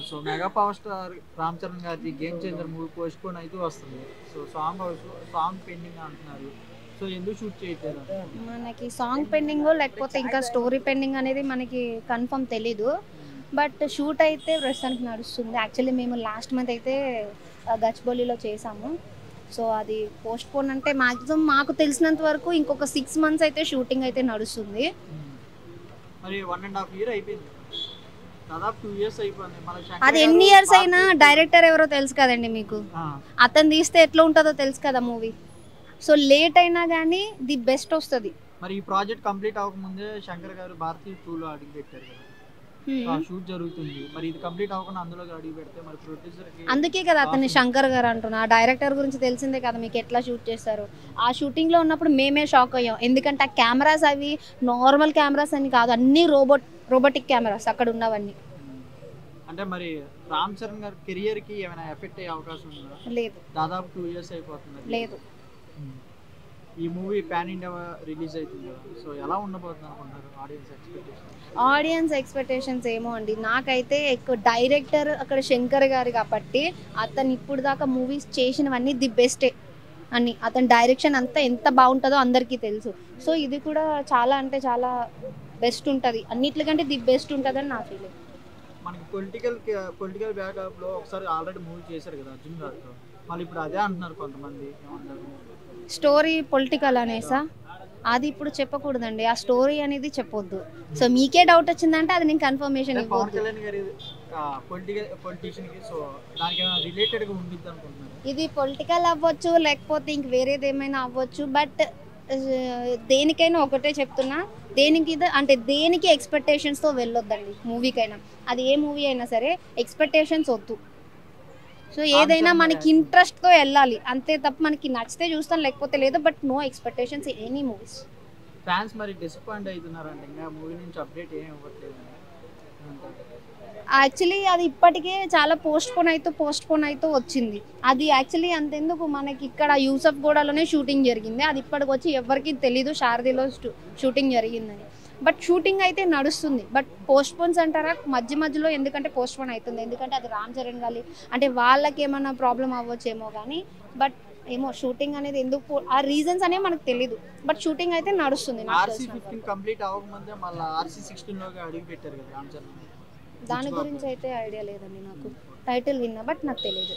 So mega power star Ram Charan గారిది game changer movie postpone అయితే వస్తుంది. సో సాంగ్ పెండింగ్ అంటున్నారు. సో ఎందుకు షూట్ చేయట్లేదు? మనకి సాంగ్ పెండింగ్ లేకపోతే ఇంకా స్టోరీ పెండింగ్ అనేది మనకి కన్ఫర్మ్ తెలీదు. బట్ షూట్ అయితే ప్రస్తుతానికి నడుస్తుంది. యాక్చువల్లీ మేము లాస్ట్ మంత్ అయితే గచ్చిబౌలిలో చేసాము. సో అది పోస్ట్ పోన్ అంటే మాక్సిమం మాకు తెలిసినంత వరకు ఇంకొక 6 months అయితే షూటింగ్ అయితే నడుస్తుంది. మరి 1.5 year అయిపోయింది, దాదాపు 2 years అయిపోయింది. అది ఎన్ని ఇయర్స్ అయినా డైరెక్టర్ ఎవరో తెలుసు కదండి మీకు. అతను తీస్తే ఎట్లా ఉంటుందో తెలుసు కదా మూవీ. సో లేట్ అయినా కానీ ది బెస్ట్ వస్తుంది. మరి ఈ ప్రాజెక్ట్ కంప్లీట్ అవ్వకముందే శంకర్ గారు భారతీ 2లో అడుగు పెట్టారు కదా, షూట్ జరుగుతుంది. మరి ఇది కంప్లీట్ అవ్వకుండా అందులో అడుగు పెడితే మరి ప్రొడ్యూసర్ అందుకే కదా అతన్ని శంకర్ గారు అంటున్నా. ఆ డైరెక్టర్ గురించి తెలిసిందే కదా మీకు ఎట్లా షూట్ చేస్తారు. ఆ షూటింగ్లో ఉన్నప్పుడు మేమే షాక్ అయ్యాం. ఎందుకంటే ఆ కెమెరాస్ అవి నార్మల్ కెమెరాస్ అని కాదు, అన్ని రోబోటిక్ కెమెరాస్ అక్కడ ఉన్నవన్నీ. అంటే మరి రామ్ చరణ్ గారి కెరియర్ కి ఏమైనా ఎఫెక్ట్ అయ్యే అవకాశం ఉందా? లేదు, దాదాపు 2 years అయిపోతుంది. లేదు. ఈ మూవీ పాన్ ఇండియా రిలీజ్ అవుతుంది కదా, సో ఎలా ఉండబోతుంది అనుకుంటారు ఆడియన్స్ ఎక్స్పెక్టేషన్? ఆడియన్స్ ఎక్స్పెక్టేషన్స్ ఏమో అండి, నాకైతే ఎక్కువ డైరెక్టర్ అక్కడ శంకర్ గారు కాబట్టి అతను ఇప్పుడు దాకా మూవీస్ చేసినవన్నీ ది బెస్టే అని. అతని డైరెక్షన్ అంతా ఎంత బాగుంటుందో అందరికీ తెలుసు. సో ఇది కూడా చాలా అంటే చాలా బెస్ట్ ఉంటుంది, అన్నిటికంటే ది బెస్ట్ ఉంటుందని నా ఫీలింగ్. మనకి పొలిటికల్ బ్యాక్అప్లో ఒకసారి ఆల్రెడీ మూవీ చేశారు కదా అర్జున్ గారితో, మళ్ళీ ఇప్పుడు అదే అంటున్నారు కొంతమంది. ఏమంటారు? స్టోరీ పొలిటికల్ అనేసా? అది ఇప్పుడు చెప్పకూడదండి, ఆ స్టోరీ అనేది చెప్పొద్దు. సో మీకే డౌట్ వచ్చిందంటే అది నేను కన్ఫర్మేషన్ పవన్ ఇవ్వద్దు. కళ్యాణ్ గారి పొలిటీషియన్ కి, సో దానికి ఏమైనా రిలేటెడ్ గా ఉండిద్ది అనుకుంటున్నారు? ఇది పొలిటికల్ అవ్వచ్చు లేకపోతే ఇంక వేరేది ఏమైనా అవ్వచ్చు. బట్ దేనికైనా ఒకటే చెప్తున్నా, దేనికి ఎక్స్పెక్టేషన్స్తో వెళ్ళొద్దండి మూవీకైనా. అది ఏ మూవీ అయినా సరే ఎక్స్పెక్టేషన్స్ వద్దు. సో ఏదైనా మనకి ఇంట్రెస్ట్తో వెళ్ళాలి అంతే తప్ప మనకి నచ్చితే చూస్తాం లేకపోతే లేదు. But no expectations any movies. Fans మరి డిసప్పాయింట్ అవుతున్నారంటే ఇంకా మూవీ నుంచి అప్డేట్ ఏం ఇవ్వట్లేదు. యాక్చువల్లీ అది ఇప్పటికే చాలా పోస్ట్ పోన్ అవుతూ వచ్చింది. అది యాక్చువల్లీ అంతెందుకు, మనకి ఇక్కడ యూసఫ్ గూడలోనే షూటింగ్ జరిగింది. అది ఇప్పటికి వచ్చి ఎవరికి తెలీదు శారదీలో షూటింగ్ జరిగిందని. బట్ షూటింగ్ అయితే నడుస్తుంది. బట్ పోస్ట్ పోన్స్ అంటారా మధ్యలో, ఎందుకంటే పోస్ట్ పోన్ అవుతుంది ఎందుకంటే అది రామ్ చరణ్ గాలి అంటే వాళ్ళకి ఏమైనా ప్రాబ్లం అవ్వచ్చేమో కానీ. బట్ ఏమో షూటింగ్ అనేది ఎందుకు, ఆ రీజన్స్ అనేవి మనకు తెలీదు. బట్ షూటింగ్ అయితే నడుస్తుంది. RC15 కంప్లీట్ అవ్వకముందే మళ్ళీ RC16లోకి అడుగు పెట్టారు కదా రామ్ చరణ్. దాని గురించి అయితే ఐడియా లేదండి నాకు. టైటిల్ విన్నా బట్ నాకు తెలియదు.